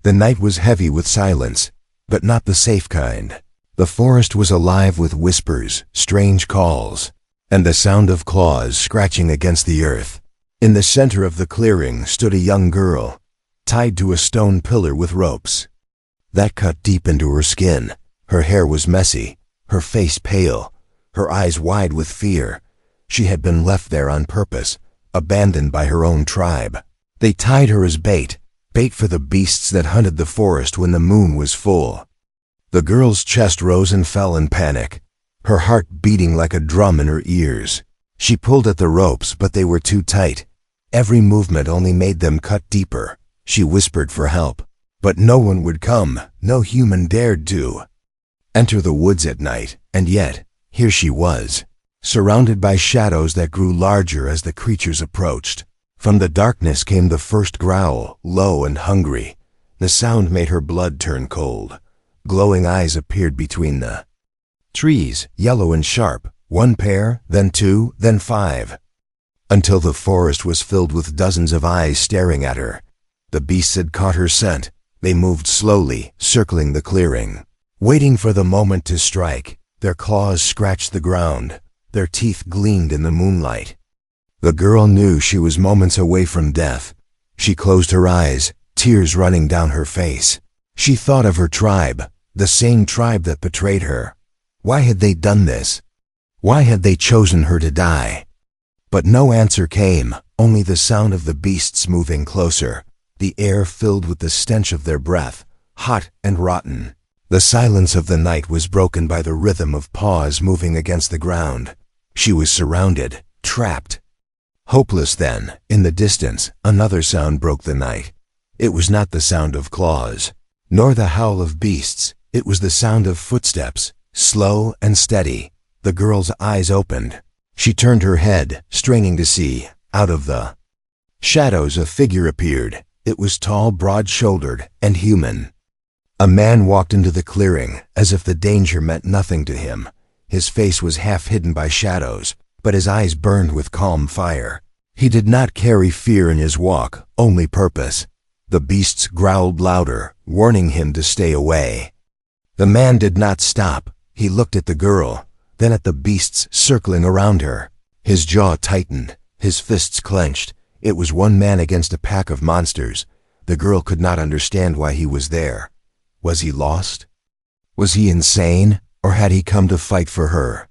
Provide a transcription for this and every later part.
The night was heavy with silence, but not the safe kind. The forest was alive with whispers, strange calls, and the sound of claws scratching against the earth. In the center of the clearing stood a young girl, tied to a stone pillar with ropes. That cut deep into her skin. Her hair was messy, her face pale, her eyes wide with fear. She had been left there on purpose, abandoned by her own tribe. They tied her as bait for the beasts that hunted the forest when the moon was full. The girl's chest rose and fell in panic, her heart beating like a drum in her ears. She pulled at the ropes, but they were too tight. Every movement only made them cut deeper. She whispered for help, but no one would come. No human dared to enter the woods at night, and yet, here she was, surrounded by shadows that grew larger as the creatures approached. From the darkness came the first growl, low and hungry. The sound made her blood turn cold. Glowing eyes appeared between the trees, yellow and sharp, one pair, then two, then five, until the forest was filled with dozens of eyes staring at her. The beasts had caught her scent. They moved slowly, circling the clearing, waiting for the moment to strike. Their claws scratched the ground. Their teeth gleamed in the moonlight. The girl knew she was moments away from death. She closed her eyes, tears running down her face. She thought of her tribe, the same tribe that betrayed her. Why had they done this? Why had they chosen her to die? But no answer came, only the sound of the beasts moving closer, the air filled with the stench of their breath, hot and rotten. The silence of the night was broken by the rhythm of paws moving against the ground. She was surrounded, trapped. Hopeless then, in the distance, another sound broke the night. It was not the sound of claws, nor the howl of beasts. It was the sound of footsteps, slow and steady. The girl's eyes opened. She turned her head, straining to see. Out of the shadows a figure appeared. It was tall, broad-shouldered, and human. A man walked into the clearing, as if the danger meant nothing to him. His face was half hidden by shadows, but his eyes burned with calm fire. He did not carry fear in his walk, only purpose. The beasts growled louder, warning him to stay away. The man did not stop. He looked at the girl, then at the beasts circling around her. His jaw tightened, his fists clenched. It was one man against a pack of monsters. The girl could not understand why he was there. Was he lost? Was he insane, or had he come to fight for her?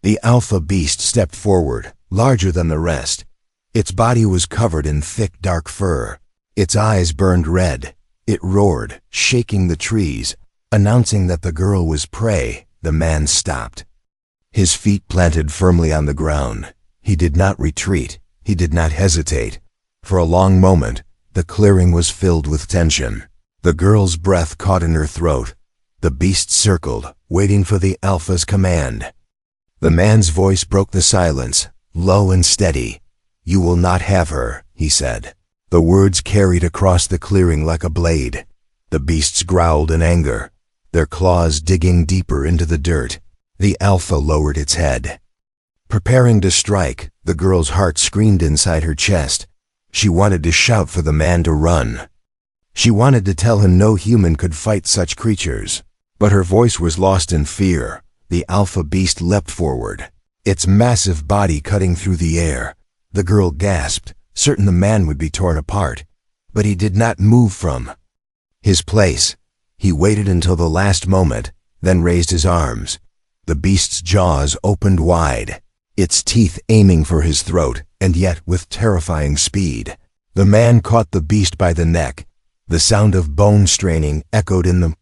The alpha beast stepped forward, larger than the rest. Its body was covered in thick, dark fur. Its eyes burned red. It roared, shaking the trees, announcing that the girl was prey. The man stopped. His feet planted firmly on the ground. He did not retreat. He did not hesitate. For a long moment, the clearing was filled with tension. The girl's breath caught in her throat. The beast circled, waiting for the alpha's command. The man's voice broke the silence, low and steady. "You will not have her," he said. The words carried across the clearing like a blade. The beasts growled in anger, their claws digging deeper into the dirt. The alpha lowered its head, preparing to strike. The girl's heart screamed inside her chest. She wanted to shout for the man to run. She wanted to tell him no human could fight such creatures, but her voice was lost in fear. The alpha beast leapt forward, its massive body cutting through the air. The girl gasped, certain the man would be torn apart, but he did not move from his place. He waited until the last moment, then raised his arms. The beast's jaws opened wide, its teeth aiming for his throat, and yet with terrifying speed. The man caught the beast by the neck. The sound of bone straining echoed in the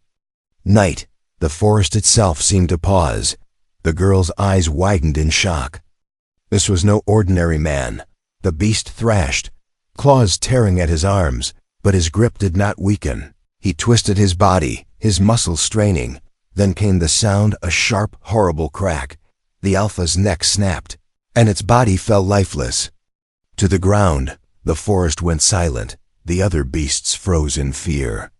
night. The forest itself seemed to pause. The girl's eyes widened in shock. This was no ordinary man. The beast thrashed, claws tearing at his arms, but his grip did not weaken. He twisted his body, his muscles straining. Then came the sound, a sharp, horrible crack. The alpha's neck snapped, and its body fell lifeless to the ground. The forest went silent. The other beasts froze in fear.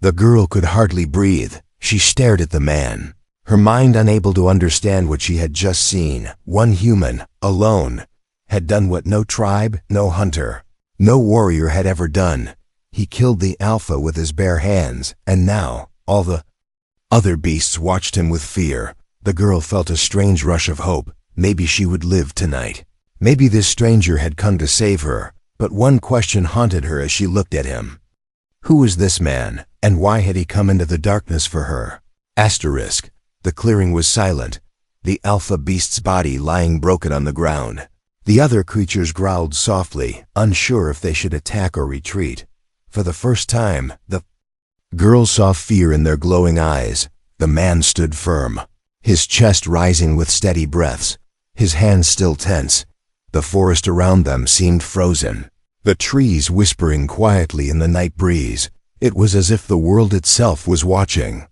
The girl could hardly breathe. She stared at the man, her mind unable to understand what she had just seen. One human, alone, had done what no tribe, no hunter, no warrior had ever done. He killed the alpha with his bare hands, and now, all the other beasts watched him with fear. The girl felt a strange rush of hope. Maybe she would live tonight. Maybe this stranger had come to save her, but one question haunted her as she looked at him. Who was this man, and why had he come into the darkness for her? Asterisk. The clearing was silent, the alpha beast's body lying broken on the ground. The other creatures growled softly, unsure if they should attack or retreat. For the first time, the girl saw fear in their glowing eyes. The man stood firm, his chest rising with steady breaths, his hands still tense. The forest around them seemed frozen, the trees whispering quietly in the night breeze. It was as if the world itself was watching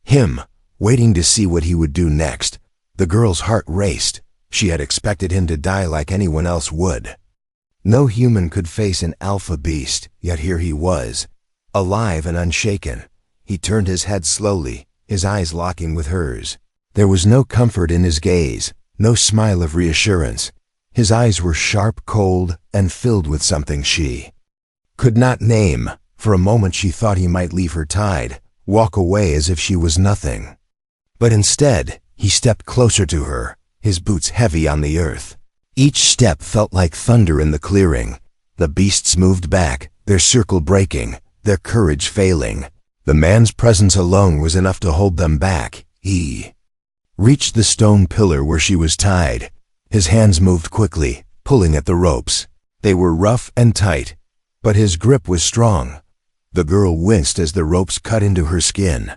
him, waiting to see what he would do next. The girl's heart raced. She had expected him to die like anyone else would. No human could face an alpha beast, yet here he was, alive and unshaken. He turned his head slowly, his eyes locking with hers. There was no comfort in his gaze, no smile of reassurance. His eyes were sharp, cold, and filled with something she could not name. For a moment she thought he might leave her tied, walk away as if she was nothing. But instead, he stepped closer to her, his boots heavy on the earth. Each step felt like thunder in the clearing. The beasts moved back, their circle breaking, their courage failing. The man's presence alone was enough to hold them back. He reached the stone pillar where she was tied. His hands moved quickly, pulling at the ropes. They were rough and tight, but his grip was strong. The girl winced as the ropes cut into her skin.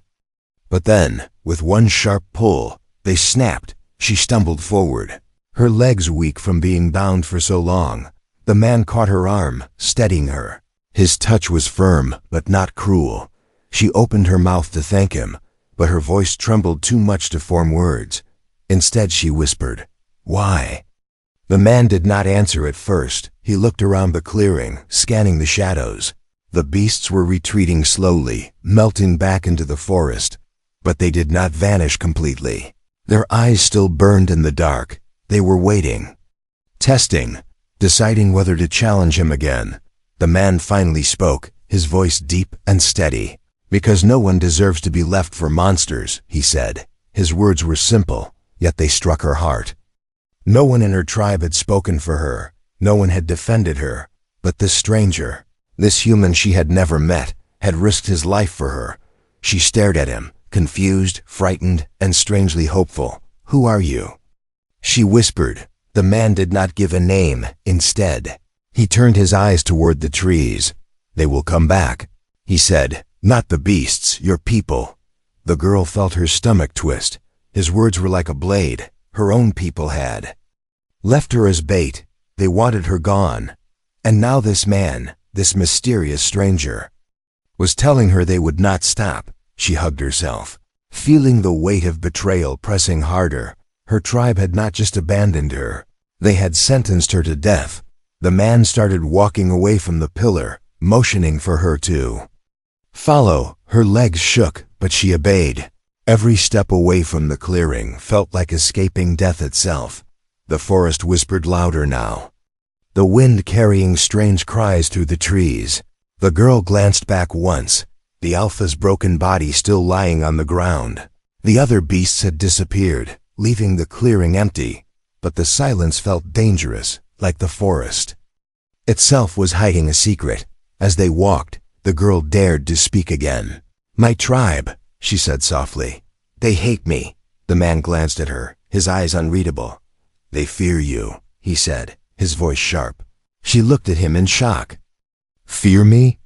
But then, with one sharp pull, they snapped. She stumbled forward, her legs weak from being bound for so long. The man caught her arm, steadying her. His touch was firm, but not cruel. She opened her mouth to thank him, but her voice trembled too much to form words. Instead she whispered, "Why?" The man did not answer at first. He looked around the clearing, scanning the shadows. The beasts were retreating slowly, melting back into the forest, but they did not vanish completely. Their eyes still burned in the dark. They were waiting, testing, deciding whether to challenge him again. The man finally spoke, his voice deep and steady. "Because no one deserves to be left for monsters," he said. His words were simple, yet they struck her heart. No one in her tribe had spoken for her. No one had defended her. But this stranger, this human she had never met, had risked his life for her. She stared at him, confused, frightened, and strangely hopeful. "Who are you?" she whispered. The man did not give a name. Instead, he turned his eyes toward the trees. "They will come back," he said. "Not the beasts, your people." The girl felt her stomach twist. His words were like a blade. Her own people had left her as bait. They wanted her gone. And now this man, this mysterious stranger, was telling her they would not stop. She hugged herself, feeling the weight of betrayal pressing harder. Her tribe had not just abandoned her. They had sentenced her to death. The man started walking away from the pillar, motioning for her to follow. Her legs shook, but she obeyed. Every step away from the clearing felt like escaping death itself. The forest whispered louder now, the wind carrying strange cries through the trees. The girl glanced back once, the alpha's broken body still lying on the ground. The other beasts had disappeared, leaving the clearing empty, but the silence felt dangerous, like the forest itself was hiding a secret. As they walked, the girl dared to speak again. "My tribe," she said softly. "They hate me." The man glanced at her, his eyes unreadable. "They fear you," he said, his voice sharp. She looked at him in shock. "Fear me?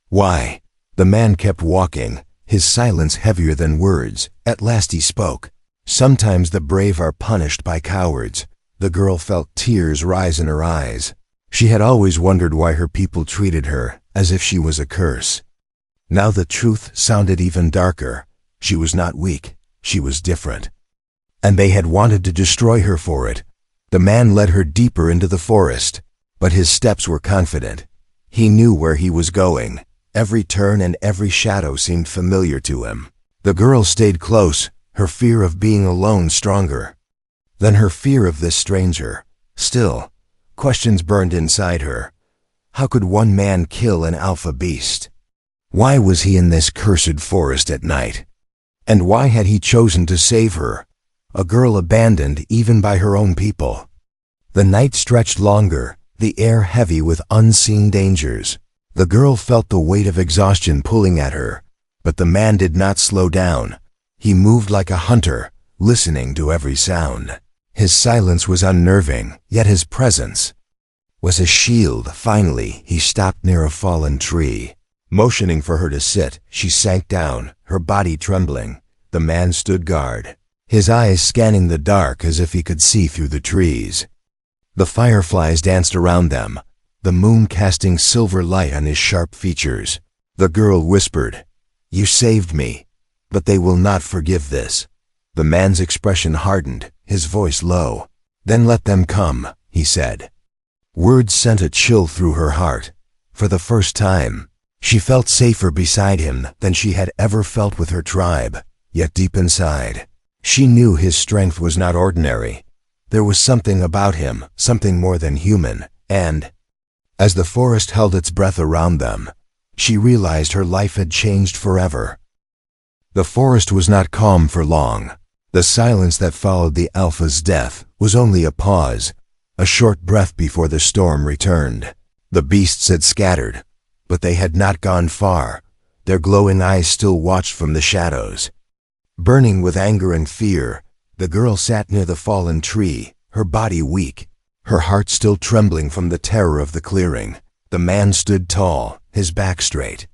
Why?" The man kept walking, his silence heavier than words. At last he spoke. "Sometimes the brave are punished by cowards." The girl felt tears rise in her eyes. She had always wondered why her people treated her as if she was a curse. Now the truth sounded even darker. She was not weak, she was different. And they had wanted to destroy her for it. The man led her deeper into the forest, but his steps were confident. He knew where he was going. Every turn and every shadow seemed familiar to him. The girl stayed close, her fear of being alone stronger than her fear of this stranger. Still, questions burned inside her. How could one man kill an alpha beast? Why was he in this cursed forest at night? And why had he chosen to save her, a girl abandoned even by her own people? The night stretched longer, the air heavy with unseen dangers. The girl felt the weight of exhaustion pulling at her, but the man did not slow down. He moved like a hunter, listening to every sound. His silence was unnerving, yet his presence was a shield. Finally, he stopped near a fallen tree. Motioning for her to sit, she sank down, her body trembling. The man stood guard, his eyes scanning the dark as if he could see through the trees. The fireflies danced around them, the moon casting silver light on his sharp features. The girl whispered, "You saved me, but they will not forgive this." The man's expression hardened, his voice low. "Then let them come," he said. Words sent a chill through her heart. For the first time, she felt safer beside him than she had ever felt with her tribe. Yet deep inside, she knew his strength was not ordinary. There was something about him, something more than human, and as the forest held its breath around them, she realized her life had changed forever. The forest was not calm for long. The silence that followed the Alpha's death was only a pause, a short breath before the storm returned. The beasts had scattered, but they had not gone far. Their glowing eyes still watched from the shadows. Burning with anger and fear, the girl sat near the fallen tree, her body weak, her heart still trembling from the terror of the clearing. The man stood tall, his back straight,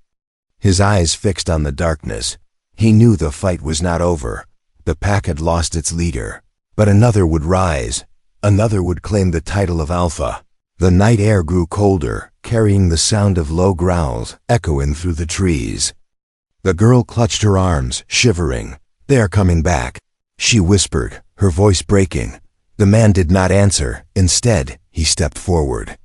his eyes fixed on the darkness. He knew the fight was not over. The pack had lost its leader, but another would rise. Another would claim the title of Alpha. The night air grew colder, carrying the sound of low growls echoing through the trees. The girl clutched her arms, shivering. "They are coming back," she whispered, her voice breaking. The man did not answer. Instead, he stepped forward,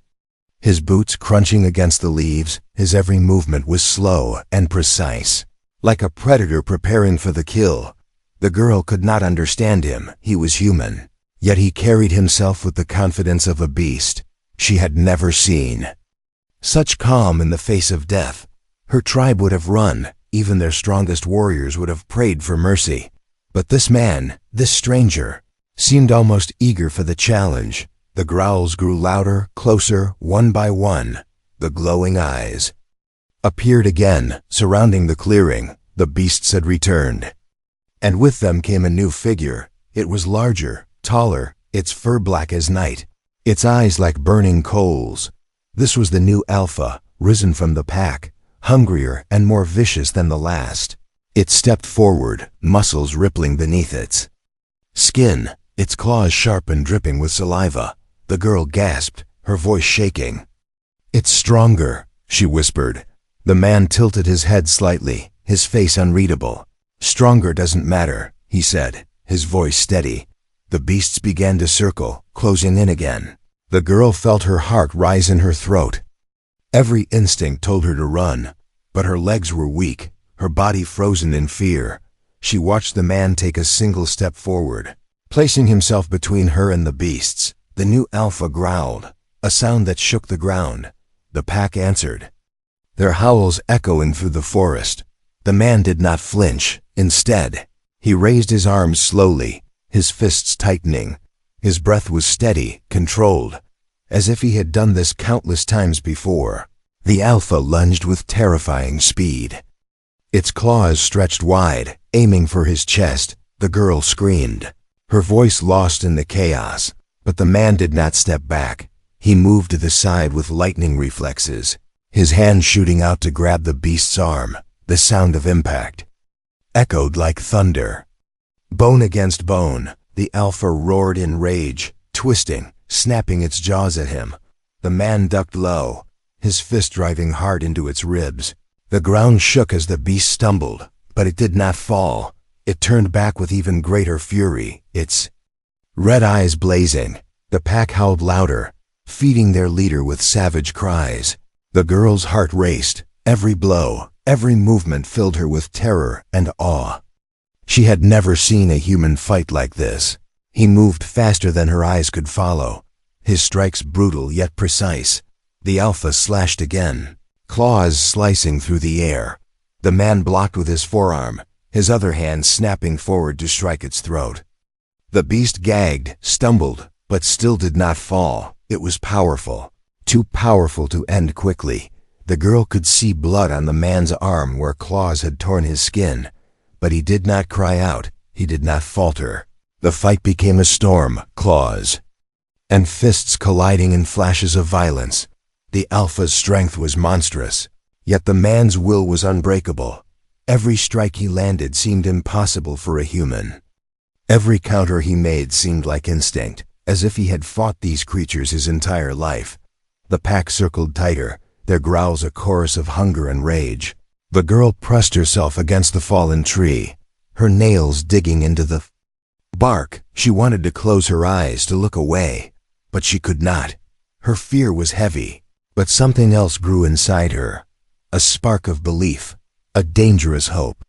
his boots crunching against the leaves. His every movement was slow and precise, like a predator preparing for the kill. The girl could not understand him. He was human, yet he carried himself with the confidence of a beast. She had never seen such calm in the face of death. Her tribe would have run, even their strongest warriors would have prayed for mercy. But this man, this stranger, seemed almost eager for the challenge. The growls grew louder, closer, one by one. The glowing eyes appeared again, surrounding the clearing. The beasts had returned, and with them came a new figure. It was larger, taller, its fur black as night, its eyes like burning coals. This was the new Alpha, risen from the pack, hungrier and more vicious than the last. It stepped forward, muscles rippling beneath its skin, its claws sharp and dripping with saliva. The girl gasped, her voice shaking. "It's stronger," she whispered. The man tilted his head slightly, his face unreadable. "Stronger doesn't matter," he said, his voice steady. The beasts began to circle, closing in again. The girl felt her heart rise in her throat. Every instinct told her to run, but her legs were weak, her body frozen in fear. She watched the man take a single step forward, placing himself between her and the beasts. The new Alpha growled, a sound that shook the ground. The pack answered, their howls echoing through the forest. The man did not flinch. Instead, he raised his arms slowly, his fists tightening. His breath was steady, controlled, as if he had done this countless times before. The Alpha lunged with terrifying speed. Its claws stretched wide, aiming for his chest. The girl screamed, her voice lost in the chaos. But the man did not step back. He moved to the side with lightning reflexes, his hand shooting out to grab the beast's arm. The sound of impact echoed like thunder. Bone against bone, the Alpha roared in rage, twisting, snapping its jaws at him. The man ducked low, his fist driving hard into its ribs. The ground shook as the beast stumbled, but it did not fall. It turned back with even greater fury, its red eyes blazing. The pack howled louder, feeding their leader with savage cries. The girl's heart raced. Every blow, every movement filled her with terror and awe. She had never seen a human fight like this. He moved faster than her eyes could follow, his strikes brutal yet precise. The Alpha slashed again, claws slicing through the air. The man blocked with his forearm, his other hand snapping forward to strike its throat. The beast gagged, stumbled, but still did not fall. It was powerful, too powerful to end quickly. The girl could see blood on the man's arm where claws had torn his skin, but he did not cry out, he did not falter. The fight became a storm, claws and fists colliding in flashes of violence. The Alpha's strength was monstrous, yet the man's will was unbreakable. Every strike he landed seemed impossible for a human. Every counter he made seemed like instinct, as if he had fought these creatures his entire life. The pack circled tighter, their growls a chorus of hunger and rage. The girl pressed herself against the fallen tree, her nails digging into the bark. She wanted to close her eyes to look away, but she could not. Her fear was heavy, but something else grew inside her. A spark of belief, a dangerous hope.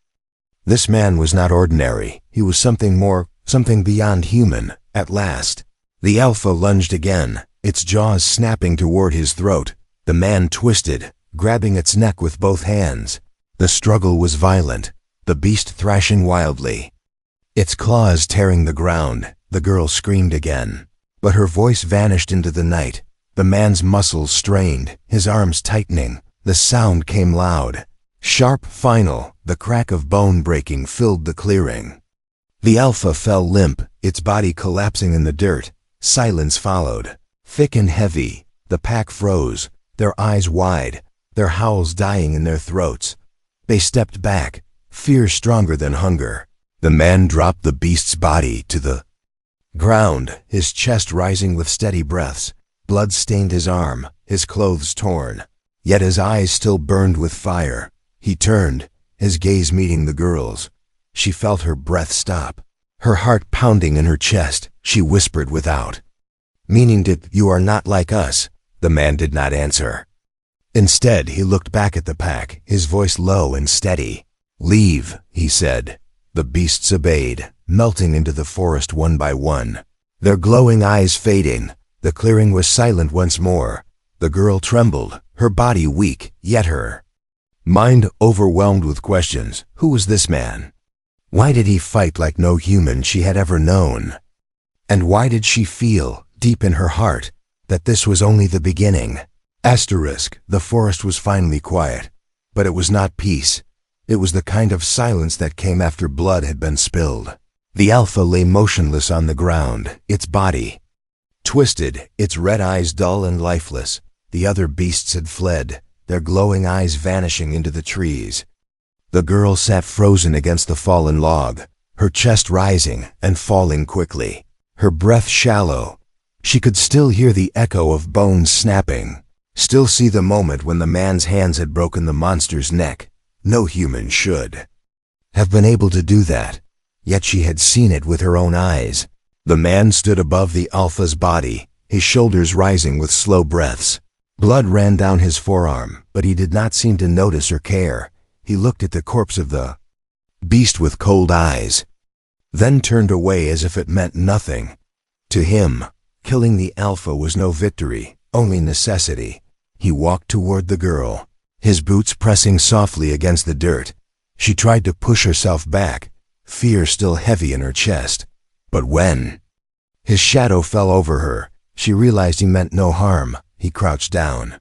This man was not ordinary. He was something more, something beyond human. At last, the Alpha lunged again, its jaws snapping toward his throat. The man twisted, grabbing its neck with both hands. The struggle was violent, the beast thrashing wildly, its claws tearing the ground. The girl screamed again, but her voice vanished into the night. The man's muscles strained, his arms tightening. The sound came loud, sharp, final. The crack of bone breaking filled the clearing. The Alpha fell limp, its body collapsing in the dirt. Silence followed, thick and heavy. The pack froze, their eyes wide, their howls dying in their throats. They stepped back, fear stronger than hunger. The man dropped the beast's body to the ground, his chest rising with steady breaths. Blood stained his arm, his clothes torn, yet his eyes still burned with fire. He turned, his gaze meeting the girl's. She felt her breath stop, her heart pounding in her chest. She whispered without meaning, "You are not like us." The man did not answer. Instead, he looked back at the pack, his voice low and steady. "Leave," he said. The beasts obeyed, melting into the forest one by one, their glowing eyes fading. The clearing was silent once more. The girl trembled, her body weak, yet her mind overwhelmed with questions. Who was this man? Why did he fight like no human she had ever known? And why did she feel, deep in her heart, that this was only the beginning? The forest was finally quiet, but it was not peace. It was the kind of silence that came after blood had been spilled. The Alpha lay motionless on the ground, its body twisted, its red eyes dull and lifeless. The other beasts had fled, their glowing eyes vanishing into the trees. The girl sat frozen against the fallen log, her chest rising and falling quickly, her breath shallow. She could still hear the echo of bones snapping, still see the moment when the man's hands had broken the monster's neck. No human should have been able to do that, yet she had seen it with her own eyes. The man stood above the Alpha's body, his shoulders rising with slow breaths. Blood ran down his forearm, but he did not seem to notice or care. He looked at the corpse of the beast with cold eyes, then turned away as if it meant nothing. To him, killing the Alpha was no victory, only necessity. He walked toward the girl, his boots pressing softly against the dirt. She tried to push herself back, fear still heavy in her chest. But when his shadow fell over her, she realized he meant no harm. He crouched down,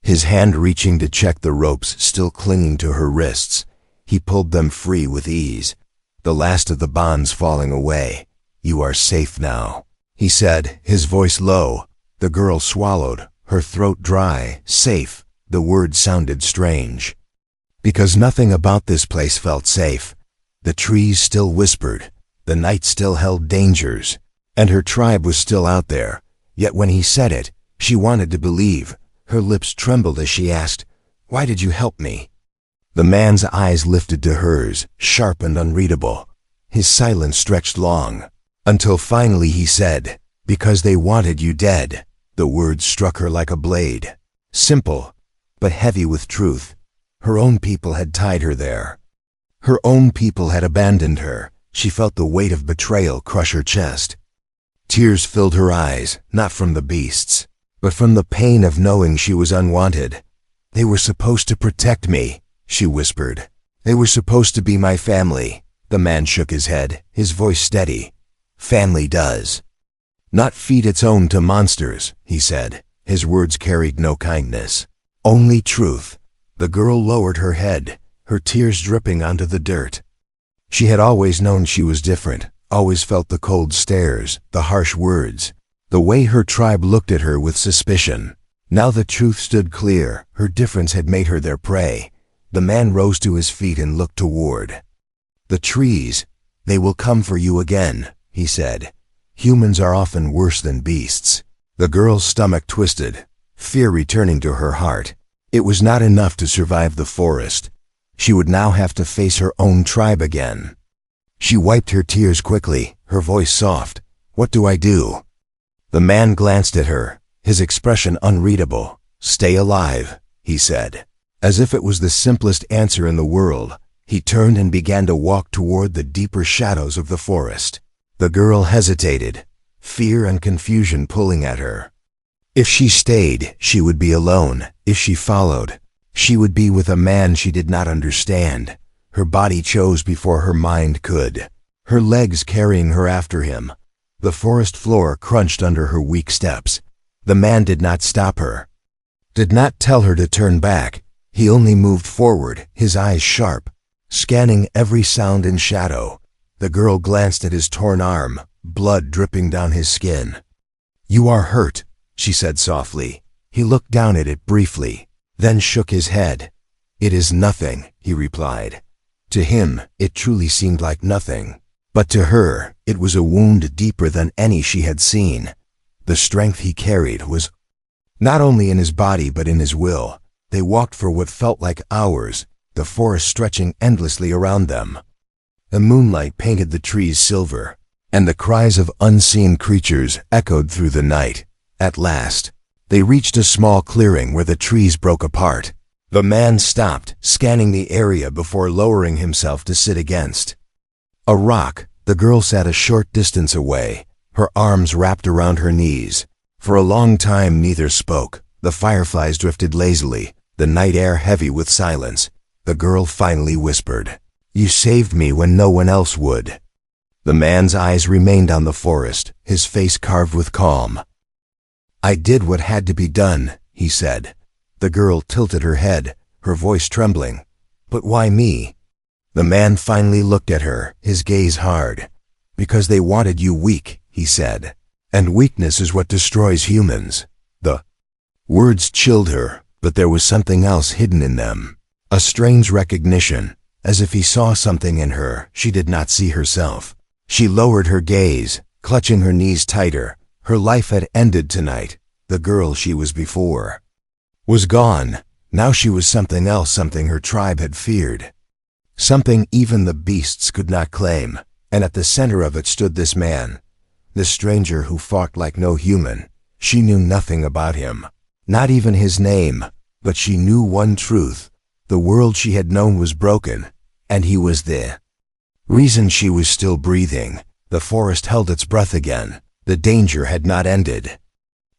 his hand reaching to check the ropes still clinging to her wrists. He pulled them free with ease, the last of the bonds falling away. "You are safe now," he said, his voice low. The girl swallowed, her throat dry. Safe. The word sounded strange, because nothing about this place felt safe. The trees still whispered, the night still held dangers, and her tribe was still out there. Yet when he said it, she wanted to believe. Her lips trembled as she asked, "Why did you help me?" The man's eyes lifted to hers, sharp and unreadable. His silence stretched long, until finally he said, "Because they wanted you dead." The words struck her like a blade. Simple, but heavy with truth. Her own people had tied her there. Her own people had abandoned her. She felt the weight of betrayal crush her chest. Tears filled her eyes, not from the beasts, but from the pain of knowing she was unwanted. "They were supposed to protect me," she whispered. "They were supposed to be my family." The man shook his head, his voice steady. "Family does not feed its own to monsters," he said. His words carried no kindness, only truth. The girl lowered her head, her tears dripping onto the dirt. She had always known she was different, always felt the cold stares, the harsh words, the way her tribe looked at her with suspicion. Now the truth stood clear. Her difference had made her their prey. The man rose to his feet and looked toward the trees. "They will come for you again," he said. "Humans are often worse than beasts." The girl's stomach twisted, fear returning to her heart. It was not enough to survive the forest. She would now have to face her own tribe again. She wiped her tears quickly, her voice soft. "What do I do?" The man glanced at her, his expression unreadable. "Stay alive," he said. As if it was the simplest answer in the world, he turned and began to walk toward the deeper shadows of the forest. The girl hesitated, fear and confusion pulling at her. If she stayed, she would be alone. If she followed, she would be with a man she did not understand. Her body chose before her mind could, her legs carrying her after him. The forest floor crunched under her weak steps. The man did not stop her, did not tell her to turn back. He only moved forward, his eyes sharp, scanning every sound and shadow. The girl glanced at his torn arm, blood dripping down his skin. "You are hurt," she said softly. He looked down at it briefly, then shook his head. "It is nothing," he replied. To him, it truly seemed like nothing. But to her, it was a wound deeper than any she had seen. The strength he carried was not only in his body but in his will. They walked for what felt like hours, the forest stretching endlessly around them. The moonlight painted the trees silver, and the cries of unseen creatures echoed through the night. At last, they reached a small clearing where the trees broke apart. The man stopped, scanning the area before lowering himself to sit against a rock. The girl sat a short distance away, her arms wrapped around her knees. For a long time neither spoke. The fireflies drifted lazily, the night air heavy with silence. The girl finally whispered, "You saved me when no one else would." The man's eyes remained on the forest, his face carved with calm. "I did what had to be done," he said. The girl tilted her head, her voice trembling. "But why me?" The man finally looked at her, his gaze hard. "Because they wanted you weak," he said. "And weakness is what destroys humans." The words chilled her, but there was something else hidden in them. A strange recognition, as if he saw something in her she did not see herself. She lowered her gaze, clutching her knees tighter. Her life had ended tonight. The girl she was before was gone. Now she was something else, something her tribe had feared. Something even the beasts could not claim. And at the center of it stood this man, this stranger who fought like no human. She knew nothing about him, not even his name, but she knew one truth. The world she had known was broken, and he was the reason she was still breathing. The forest held its breath again. The danger had not ended.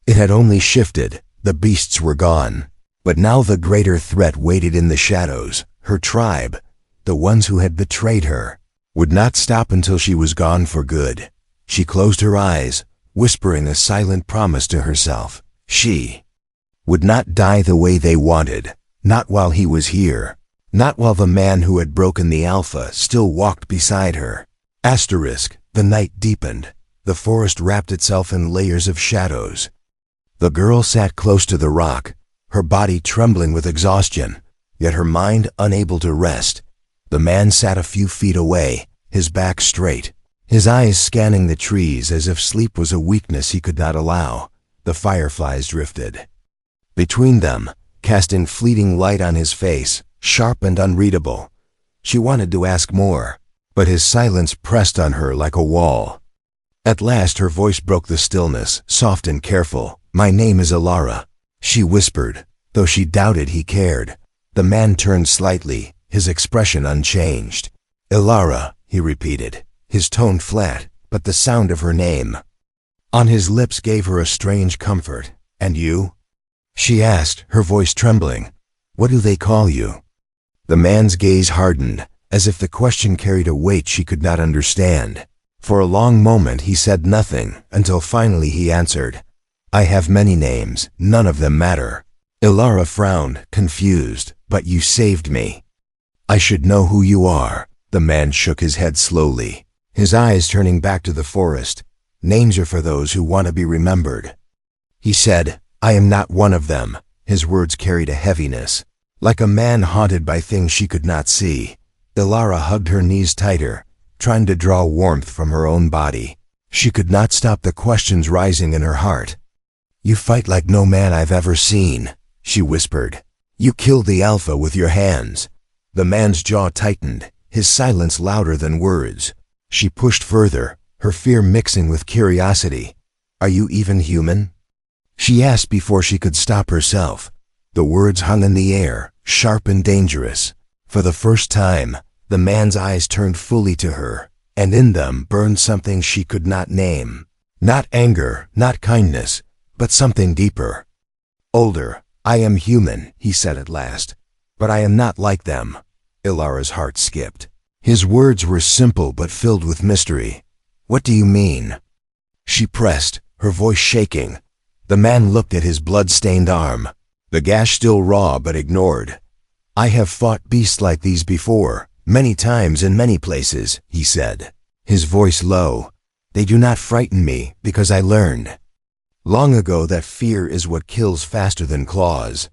It had only shifted. The beasts were gone. But now the greater threat waited in the shadows. Her tribe, the ones who had betrayed her, would not stop until she was gone for good. She closed her eyes, whispering a silent promise to herself. She would not die the way they wanted, not while he was here, not while the man who had broken the Alpha still walked beside her. The night deepened. The forest wrapped itself in layers of shadows. The girl sat close to the rock, her body trembling with exhaustion, yet her mind unable to rest. The man sat a few feet away, his back straight, his eyes scanning the trees as if sleep was a weakness he could not allow. The fireflies drifted between them, casting fleeting light on his face, sharp and unreadable. She wanted to ask more, but his silence pressed on her like a wall. At last her voice broke the stillness, soft and careful. "My name is Alara," she whispered, though she doubted he cared. The man turned slightly, his expression unchanged. "Alara," he repeated, his tone flat, but the sound of her name on his lips gave her a strange comfort. "And you?" she asked, her voice trembling. "What do they call you?" The man's gaze hardened, as if the question carried a weight she could not understand. For a long moment he said nothing, until finally he answered, "I have many names, none of them matter." Ilara frowned, confused. "But you saved me." "I should know who you are." The man shook his head slowly, his eyes turning back to the forest. "Names are for those who want to be remembered." He said, "I am not one of them." His words carried a heaviness, like a man haunted by things she could not see. Ilara hugged her knees tighter, trying to draw warmth from her own body. She could not stop the questions rising in her heart. "You fight like no man I've ever seen," she whispered. "You killed the Alpha with your hands." The man's jaw tightened, his silence louder than words. She pushed further, her fear mixing with curiosity. "Are you even human?" she asked before she could stop herself. The words hung in the air, sharp and dangerous. For the first time, the man's eyes turned fully to her, and in them burned something she could not name. Not anger, not kindness, but something deeper. "Older, I am human," he said at last, "but I am not like them." Ilara's heart skipped. His words were simple but filled with mystery. "What do you mean?" She pressed, her voice shaking. The man looked at his blood-stained arm, the gash still raw but ignored. "I have fought beasts like these before, many times in many places," he said, his voice low. "They do not frighten me because I learned long ago that fear is what kills faster than claws."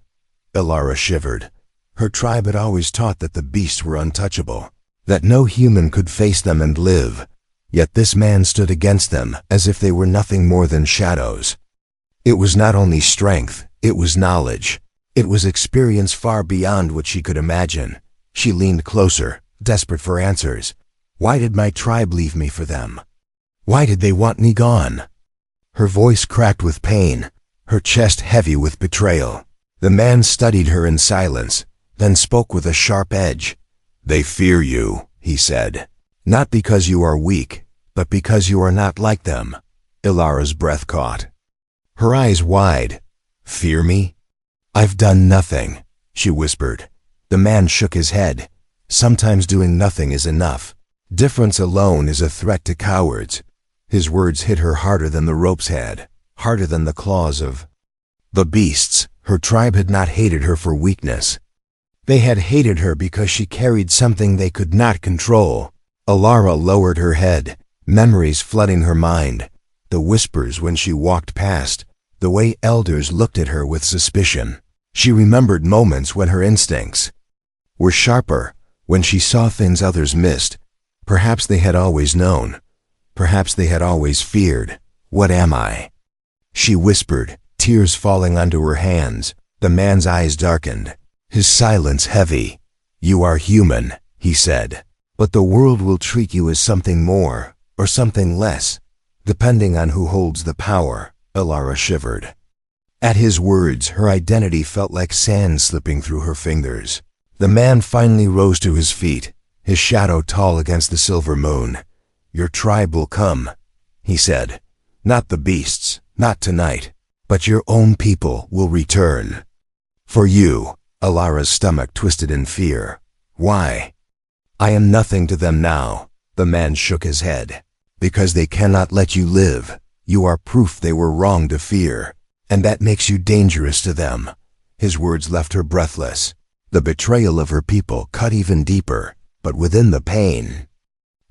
Ilara shivered. Her tribe had always taught that the beasts were untouchable, that no human could face them and live. Yet this man stood against them as if they were nothing more than shadows. It was not only strength, it was knowledge. It was experience far beyond what she could imagine. She leaned closer, desperate for answers. "Why did my tribe leave me for them? Why did they want me gone?" Her voice cracked with pain, her chest heavy with betrayal. The man studied her in silence, then spoke with a sharp edge. "They fear you," he said. "Not because you are weak, but because you are not like them." Ilara's breath caught, her eyes wide. "Fear me? I've done nothing," she whispered. The man shook his head. "Sometimes doing nothing is enough. Difference alone is a threat to cowards." His words hit her harder than the ropes had, harder than the claws of the beasts. Her tribe had not hated her for weakness. They had hated her because she carried something they could not control. Ilara lowered her head, memories flooding her mind. The whispers when she walked past, the way elders looked at her with suspicion. She remembered moments when her instincts were sharper, when she saw things others missed. Perhaps they had always known. Perhaps they had always feared. "What am I?" she whispered, tears falling onto her hands. The man's eyes darkened, his silence heavy. "You are human," he said, "but the world will treat you as something more, or something less, depending on who holds the power." Ilara shivered. At his words, her identity felt like sand slipping through her fingers. The man finally rose to his feet, his shadow tall against the silver moon. "Your tribe will come," he said. "Not the beasts, not tonight, but your own people will return. For you." Ilara's stomach twisted in fear. "Why?" "I am nothing to them now." The man shook his head. "Because they cannot let you live. You are proof they were wrong to fear, and that makes you dangerous to them." His words left her breathless. The betrayal of her people cut even deeper, but within the pain,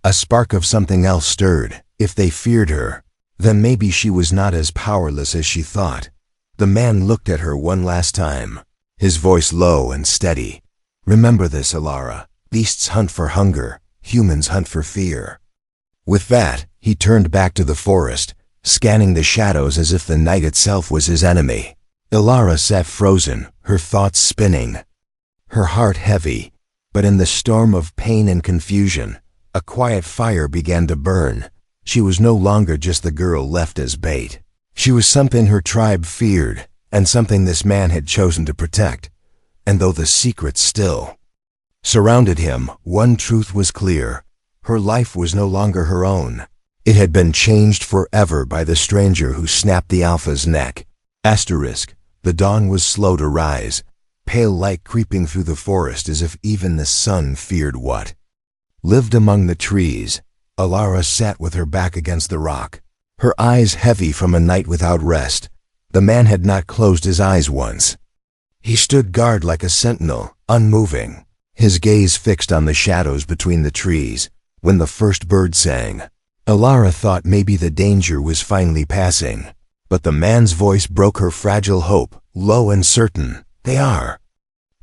a spark of something else stirred. If they feared her, then maybe she was not as powerless as she thought. The man looked at her one last time, his voice low and steady. "Remember this, Ilara. Beasts hunt for hunger, humans hunt for fear." With that, he turned back to the forest, scanning the shadows as if the night itself was his enemy. Ilara sat frozen, her thoughts spinning, her heart heavy. But in the storm of pain and confusion, a quiet fire began to burn. She was no longer just the girl left as bait. She was something her tribe feared, and something this man had chosen to protect. And though the secret still surrounded him, one truth was clear. Her life was no longer her own. It had been changed forever by the stranger who snapped the Alpha's neck. Asterisk. The dawn was slow to rise, pale light creeping through the forest as if even the sun feared what lived among the trees. Alara sat with her back against the rock, her eyes heavy from a night without rest. The man had not closed his eyes once. He stood guard like a sentinel, unmoving, his gaze fixed on the shadows between the trees. When the first bird sang, Alara thought maybe the danger was finally passing. But the man's voice broke her fragile hope, low and certain. "They are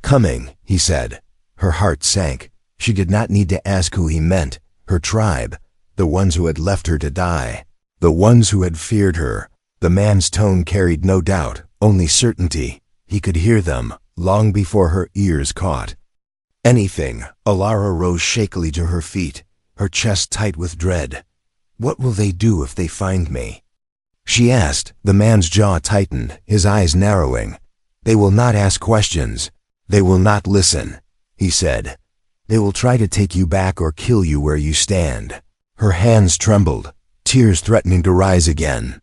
coming," he said. Her heart sank. She did not need to ask who he meant. Her tribe, the ones who had left her to die, the ones who had feared her. The man's tone carried no doubt, only certainty. He could hear them, long before her ears caught anything. Alara rose shakily to her feet, her chest tight with dread. "What will they do if they find me?" she asked. The man's jaw tightened, his eyes narrowing. "They will not ask questions. They will not listen," he said. "They will try to take you back or kill you where you stand." Her hands trembled, tears threatening to rise again.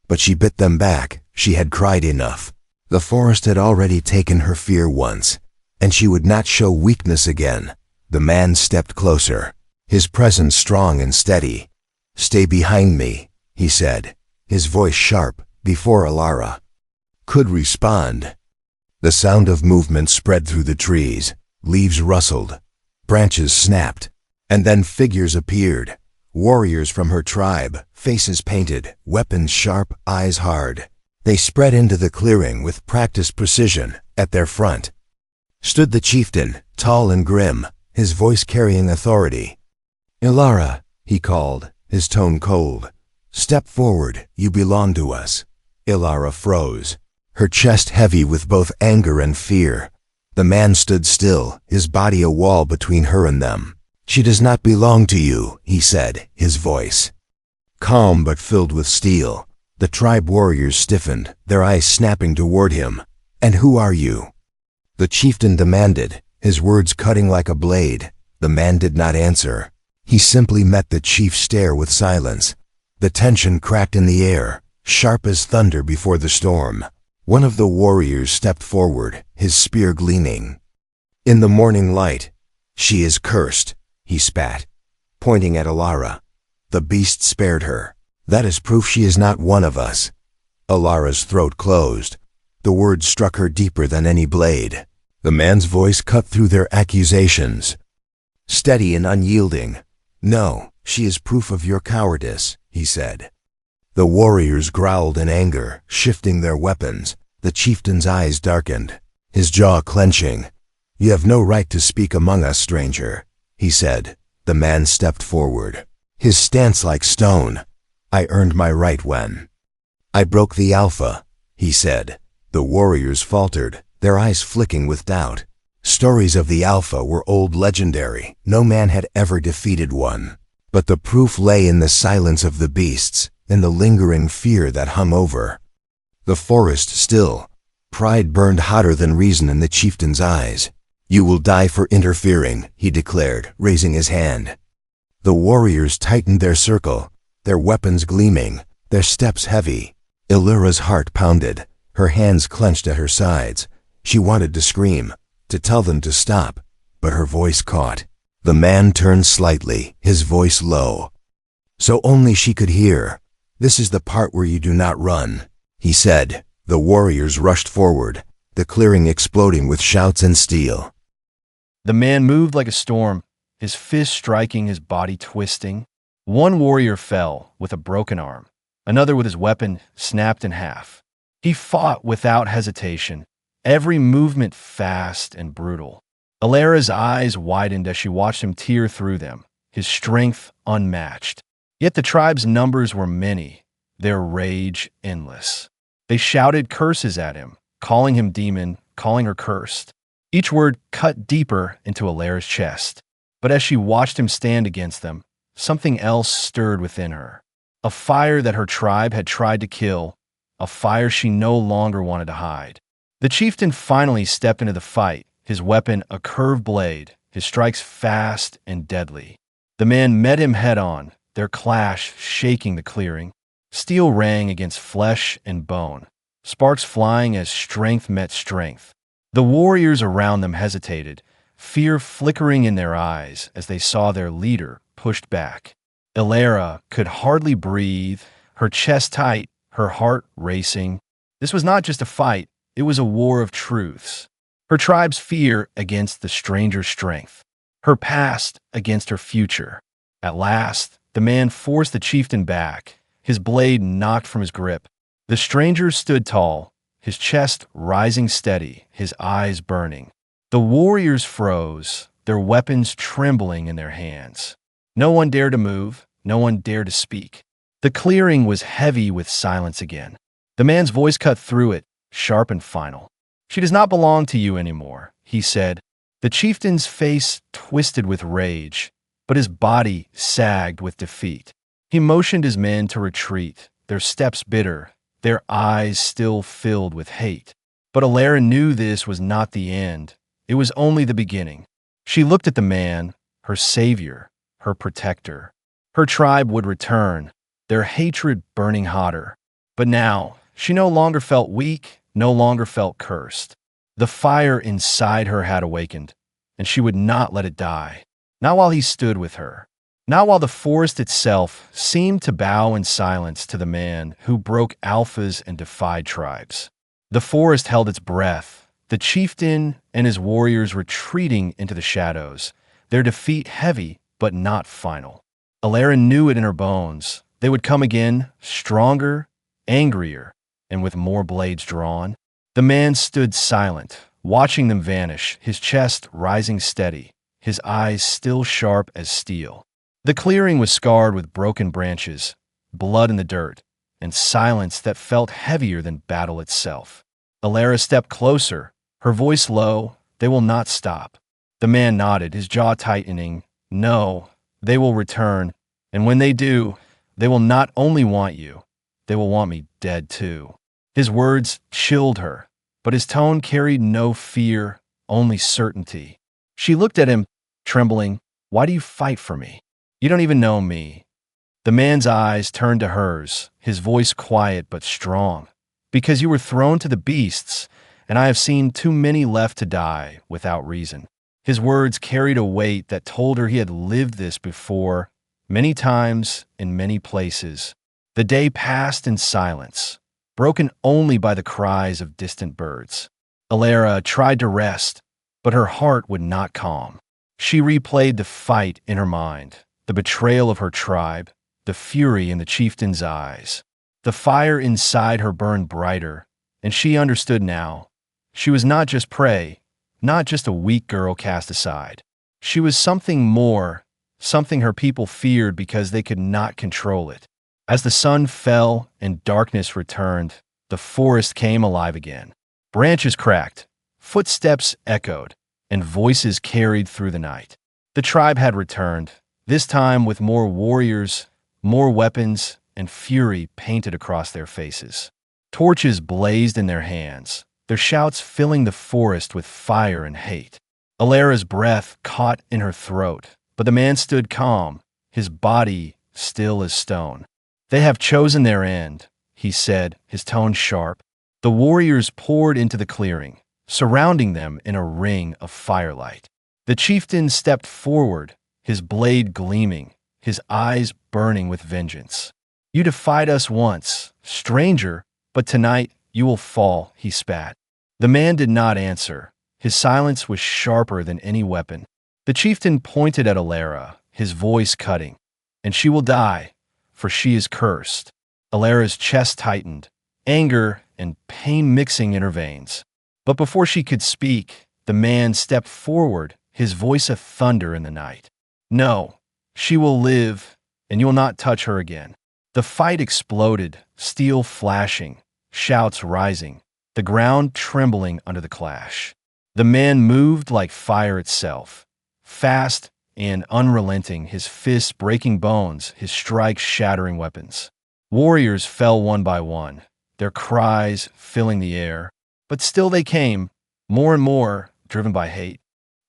But she bit them back. She had cried enough. The forest had already taken her fear once, and she would not show weakness again. The man stepped closer, his presence strong and steady. "Stay behind me," he said, his voice sharp, before Alara could respond. The sound of movement spread through the trees. Leaves rustled, branches snapped, and then figures appeared. Warriors from her tribe, faces painted, weapons sharp, eyes hard. They spread into the clearing with practiced precision. At their front stood the chieftain, tall and grim, his voice carrying authority. "Alara," he called, his tone cold. "Step forward, you belong to us." Alara froze, her chest heavy with both anger and fear. The man stood still, his body a wall between her and them. "She does not belong to you," he said, his voice calm but filled with steel. The tribe warriors stiffened, their eyes snapping toward him. "And who are you?" the chieftain demanded, his words cutting like a blade. The man did not answer. He simply met the chief's stare with silence. The tension cracked in the air, sharp as thunder before the storm. One of the warriors stepped forward, his spear gleaming in the morning light. "She is cursed," he spat, pointing at Alara. "The beast spared her. That is proof she is not one of us." Alara's throat closed. The words struck her deeper than any blade. The man's voice cut through their accusations, steady and unyielding. "No, she is proof of your cowardice," he said. The warriors growled in anger, shifting their weapons. The chieftain's eyes darkened, his jaw clenching. "You have no right to speak among us, stranger," he said. The man stepped forward, his stance like stone. "I earned my right when I broke the Alpha," he said. The warriors faltered, their eyes flicking with doubt. Stories of the Alpha were old, legendary. No man had ever defeated one. But the proof lay in the silence of the beasts, in the lingering fear that hung over the forest still. Pride burned hotter than reason in the chieftain's eyes. "You will die for interfering," he declared, raising his hand. The warriors tightened their circle, their weapons gleaming, their steps heavy. Illyra's heart pounded, her hands clenched at her sides. She wanted to scream, to tell them to stop, but her voice caught. The man turned slightly, his voice low, so only she could hear. "This is the part where you do not run," he said. The warriors rushed forward, the clearing exploding with shouts and steel. The man moved like a storm, his fist striking, his body twisting. One warrior fell with a broken arm, another with his weapon snapped in half. He fought without hesitation, every movement fast and brutal. Alara's eyes widened as she watched him tear through them, his strength unmatched. Yet the tribe's numbers were many, their rage endless. They shouted curses at him, calling him demon, calling her cursed. Each word cut deeper into Alara's chest. But as she watched him stand against them, something else stirred within her. A fire that her tribe had tried to kill, a fire she no longer wanted to hide. The chieftain finally stepped into the fight, his weapon a curved blade, his strikes fast and deadly. The man met him head-on, their clash shaking the clearing. Steel rang against flesh and bone. sparks flying as strength met strength. The warriors around them hesitated, fear flickering in their eyes as they saw their leader pushed back. Elara could hardly breathe, her chest tight, her heart racing. This was not just a fight, it was a war of truths. Her tribe's fear against the stranger's strength, her past against her future. At last, the man forced the chieftain back, his blade knocked from his grip. The stranger stood tall, his chest rising steady, his eyes burning. The warriors froze, their weapons trembling in their hands. No one dared to move, no one dared to speak. The clearing was heavy with silence again. The man's voice cut through it, sharp and final. "She does not belong to you anymore," he said. The chieftain's face twisted with rage, but his body sagged with defeat. He motioned his men to retreat, their steps bitter, their eyes still filled with hate. But Elara knew this was not the end. It was only the beginning. She looked at the man, her savior, her protector. Her tribe would return, their hatred burning hotter. But now, she no longer felt weak, no longer felt cursed. The fire inside her had awakened, and she would not let it die. Not while he stood with her. Not while the forest itself seemed to bow in silence to the man who broke alphas and defied tribes. The forest held its breath, the chieftain and his warriors retreating into the shadows, their defeat heavy but not final. Elara knew it in her bones. They would come again, stronger, angrier, and with more blades drawn. The man stood silent, watching them vanish, his chest rising steady, his eyes still sharp as steel. The clearing was scarred with broken branches, blood in the dirt, and silence that felt heavier than battle itself. Elara stepped closer, her voice low. "They will not stop." The man nodded, his jaw tightening. "No, they will return, and when they do, they will not only want you, they will want me dead too." His words chilled her, but his tone carried no fear, only certainty. She looked at him, trembling. "Why do you fight for me? You don't even know me." The man's eyes turned to hers, his voice quiet but strong. "Because you were thrown to the beasts, and I have seen too many left to die without reason." His words carried a weight that told her he had lived this before, many times, in many places. The day passed in silence, broken only by the cries of distant birds. Elara tried to rest, but her heart would not calm. She replayed the fight in her mind, the betrayal of her tribe, the fury in the chieftain's eyes. The fire inside her burned brighter, and she understood now. She was not just prey, not just a weak girl cast aside. She was something more, something her people feared because they could not control it. As the sun fell and darkness returned, the forest came alive again. Branches cracked, footsteps echoed, and voices carried through the night. The tribe had returned, this time with more warriors, more weapons, and fury painted across their faces. Torches blazed in their hands, their shouts filling the forest with fire and hate. Alara's breath caught in her throat, but the man stood calm, his body still as stone. "They have chosen their end," he said, his tone sharp. The warriors poured into the clearing, surrounding them in a ring of firelight. The chieftain stepped forward, his blade gleaming, his eyes burning with vengeance. "You defied us once, stranger, but tonight you will fall," he spat. The man did not answer. His silence was sharper than any weapon. The chieftain pointed at Elara, his voice cutting. "And she will die, for she is cursed." Alara's chest tightened, anger and pain mixing in her veins. But before she could speak, the man stepped forward, his voice a thunder in the night. "No, she will live, and you will not touch her again." The fight exploded, steel flashing, shouts rising, the ground trembling under the clash. The man moved like fire itself, fast and unrelenting, his fists breaking bones, his strikes shattering weapons. Warriors fell one by one, their cries filling the air. But still they came, more and more, driven by hate.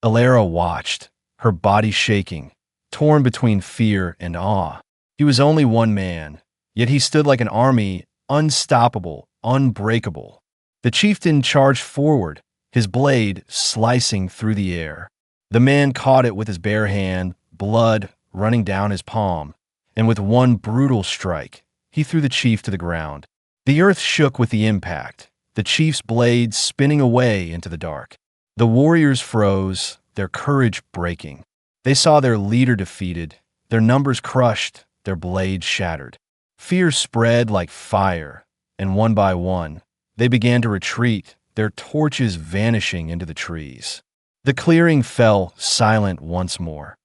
Elara watched, her body shaking, torn between fear and awe. He was only one man, yet he stood like an army, unstoppable, unbreakable. The chieftain charged forward, his blade slicing through the air. The man caught it with his bare hand, blood running down his palm, and with one brutal strike, he threw the chief to the ground. The earth shook with the impact, the chief's blade spinning away into the dark. The warriors froze, their courage breaking. They saw their leader defeated, their numbers crushed, their blades shattered. Fear spread like fire, and one by one, they began to retreat, their torches vanishing into the trees. The clearing fell silent once more,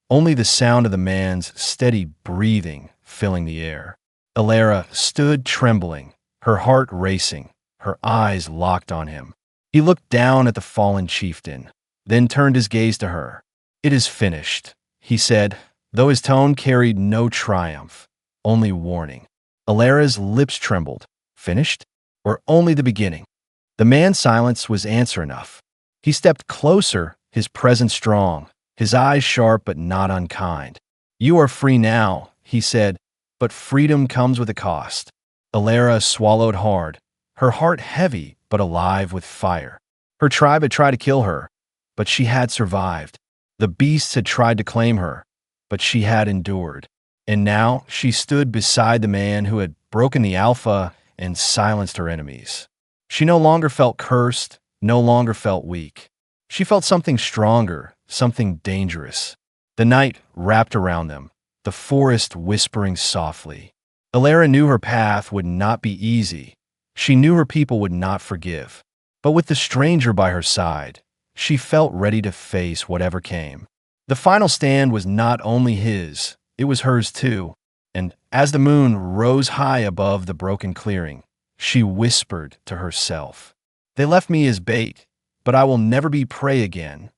only the sound of the man's steady breathing filling the air. Alara stood trembling, her heart racing, her eyes locked on him. He looked down at the fallen chieftain, then turned his gaze to her. "It is finished," he said, though his tone carried no triumph, only warning. Alara's lips trembled. Finished? Or only the beginning? The man's silence was answer enough. He stepped closer, his presence strong, his eyes sharp but not unkind. "You are free now," he said, "but freedom comes with a cost." Alara swallowed hard, her heart heavy but alive with fire. Her tribe had tried to kill her, but she had survived. The beasts had tried to claim her, but she had endured. And now she stood beside the man who had broken the Alpha and silenced her enemies. She no longer felt cursed, no longer felt weak. She felt something stronger, something dangerous. The night wrapped around them, the forest whispering softly. Alara knew her path would not be easy. She knew her people would not forgive. But with the stranger by her side, she felt ready to face whatever came. The final stand was not only his, it was hers too. And as the moon rose high above the broken clearing, she whispered to herself, "They left me as bait, but I will never be prey again.